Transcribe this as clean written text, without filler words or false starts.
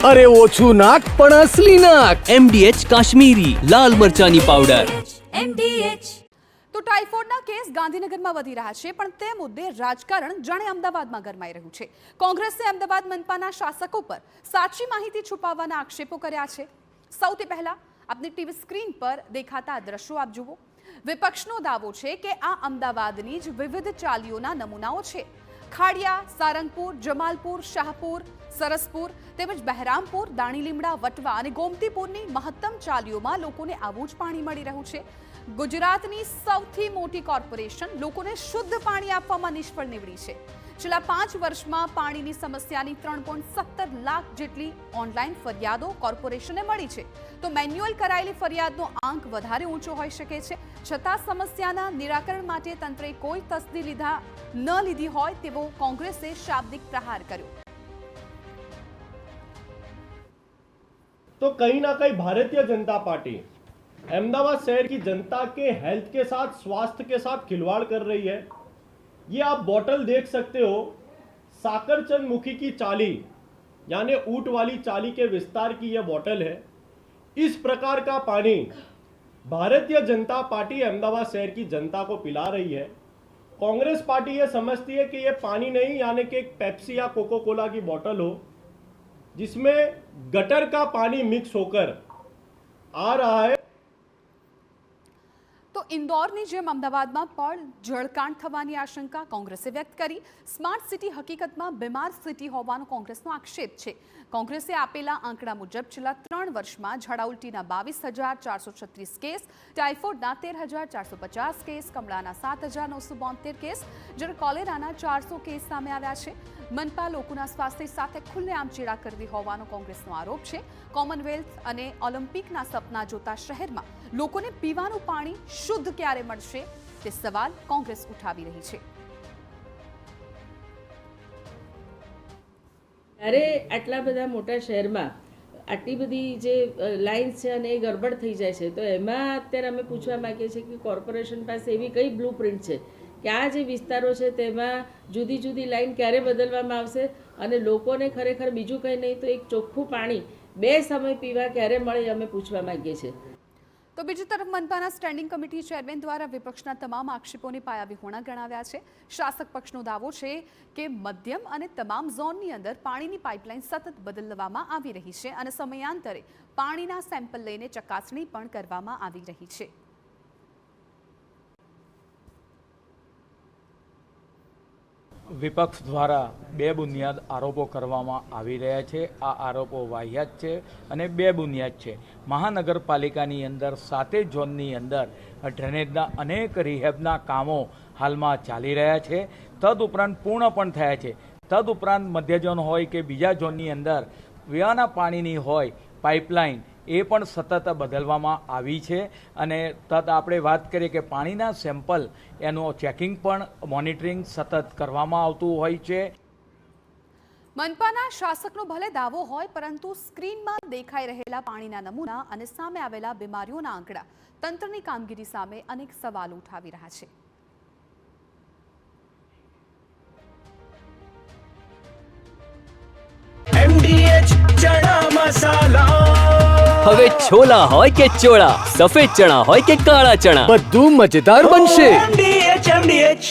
અરે ઓછું નાક પણ અસલી નાક. MDH કાશ્મીરી લાલ મરચાની પાવડર. તો ટાઇફોઇડના કેસ ગાંધીનગરમાં વધી રહ્યા છે, પણ તે મુદ્દે રાજકારણ જાણે અમદાવાદમાં ગરમાઈ રહ્યું છે. કોંગ્રેસે અમદાવાદ મનપાના શાસકો પર સાચી માહિતી છુપાવવાના આક્ષેપો કર્યા છે. સૌથી પહેલા આપની ટીવી સ્ક્રીન પર દેખાતા દ્રશ્યો આપ જુઓ. વિપક્ષનો દાવો છે કે આ અમદાવાદની જ વિવિધ ચાલીઓના નમૂનાઓ છે. ખાડિયા, સારંગપુર, જમાલપુર, શાહપુર, સરસપુર તેમજ બહેરામપુર, દાણીલીમડા, વટવા અને ગોમતીપુરની મહત્તમ ચાલીઓમાં લોકોને આવું જ પાણી મળી રહ્યું છે. ગુજરાતની સૌથી મોટી કોર્પોરેશન લોકોને શુદ્ધ પાણી આપવામાં નિષ્ફળ નીવડી છે. છેલ્લા 5 વર્ષમાં પાણીની સમસ્યાની 3.17 લાખ જેટલી ઓનલાઈન ફરિયાદો કોર્પોરેશને મળી છે. તો મેન્યુઅલ કરાયેલી ફરિયાદનો આંક વધારે ઊંચો હોઈ શકે છે. છતાં સમસ્યાના નિરાકરણ માટે તંત્રે કોઈ તસ્દી ન લીધી હોય તેવો કોંગ્રેસે શાબ્દિક પ્રહાર કર્યો. तो कहीं ना कहीं भारतीय जनता पार्टी अहमदाबाद शहर की जनता के हेल्थ के साथ, स्वास्थ्य के साथ खिलवाड़ कर रही है. ये आप बॉटल देख सकते हो, साकरचंद मुखी की चाली यानी ऊंट वाली चाली के विस्तार की यह बॉटल है. इस प्रकार का पानी भारतीय जनता पार्टी अहमदाबाद शहर की जनता को पिला रही है. कांग्रेस पार्टी ये समझती है कि ये पानी नहीं यानी कि एक पेप्सी या कोको कोला की बॉटल हो जिसमें गटर का पानी मिक्स होकर आ रहा है. તો ઇન્દોરની જેમ અમદાવાદમાં પણ જળકાંડ થવાની આશંકા કોંગ્રેસે વ્યક્ત કરી. સ્માર્ટ સિટી હકીકતમાં બીમાર સિટી હોવાનો કોંગ્રેસનો આક્ષેપ છે. કોંગ્રેસે આપેલા આંકડા મુજબ છેલ્લા 3 વર્ષમાં ઝાડા ઉલટીના 22,436 કેસ, ટાઇફોઇડના 13,450 કેસ, કમળાના 7,972 કેસ, જ્યારે કોલેરાના 400 કેસ સામે આવ્યા છે. મનપા લોકોના સ્વાસ્થ્ય સાથે ખુલ્લેઆમ ચેડા કરતી હોવાનો કોંગ્રેસનો આરોપ છે. કોમનવેલ્થ અને ઓલિમ્પિકના સપના જોતા શહેરમાં લોકોને પીવાનું પાણી શુદ્ધ ક્યારે મળશે તે સવાલ કોંગ્રેસ ઉઠાવી રહી છે. અરે આટલા બધા મોટા શહેરમાં આટલી બધી જે લાઇન્સ છે અને એ ગરબડ થઈ જાય છે, તો એમાં અત્યારે અમે પૂછવા માંગીએ છીએ કે કોર્પોરેશન પાસે એવી કઈ બ્લુ પ્રિન્ટ છે કે આ જે વિસ્તારો છે તેમાં જુદી જુદી લાઇન ક્યારે બદલવામાં આવશે અને લોકોને ખરેખર બીજું કંઈ નહીં તો એક ચોખ્ખું પાણી 2 સમય પીવા ક્યારે મળે અમે પૂછવા માંગીએ છીએ. તો બીજી તરફ મનપાના સ્ટેન્ડિંગ કમિટી ચેરમેન દ્વારા વિપક્ષના તમામ આક્ષેપોને પાયાવિહોણા ગણાવ્યા છે. શાસક પક્ષનો દાવો છે કે મધ્યમ અને તમામ ઝોનની અંદર પાણીની પાઇપલાઇન સતત બદલવામાં આવી રહી છે અને સમયાંતરે પાણીના સેમ્પલ લઈને ચકાસણી પણ કરવામાં આવી રહી છે. વિપક્ષ દ્વારા 2 બુનિયાદ આરોપો કરવામાં આવી રહ્યા છે. આ આરોપો વાહિયાત છે અને 2 બુનિયાદ છે. મહાનગરપાલિકાની અંદર 7 ઝોનની અંદર ડ્રેનેજના અનેક રિહેબના કામો હાલમાં ચાલી રહ્યા છે. તદુપરાંત પૂર્ણ પણ થયા છે. તદુપરાંત મધ્ય ઝોન હોય કે બીજા ઝોનની અંદર પીવાના પાણીની હોય પાઇપલાઇન એ પણ સતત બદલવામાં આવી છે અને આપણે વાત કરીએ કે પાણીના સેમ્પલ એનું ચેકિંગ પણ મોનિટરિંગ સતત કરવામાં આવતું હોય છે. મનપાના શાસકનો ભલે દાવો હોય, પરંતુ સ્ક્રીનમાં દેખાઈ રહેલા પાણીના નમૂના અને સામે આવેલા બીમારીઓના આંકડા તંત્રની કામગીરી સામે અનેક સવાલો ઉઠાવી રહ્યા છે. MDH ચણા મસાલા. હવે છોલા હોય કે ચોળા, સફેદ ચણા હોય કે કાળા ચણા, બધું મજેદાર બનશે. MDH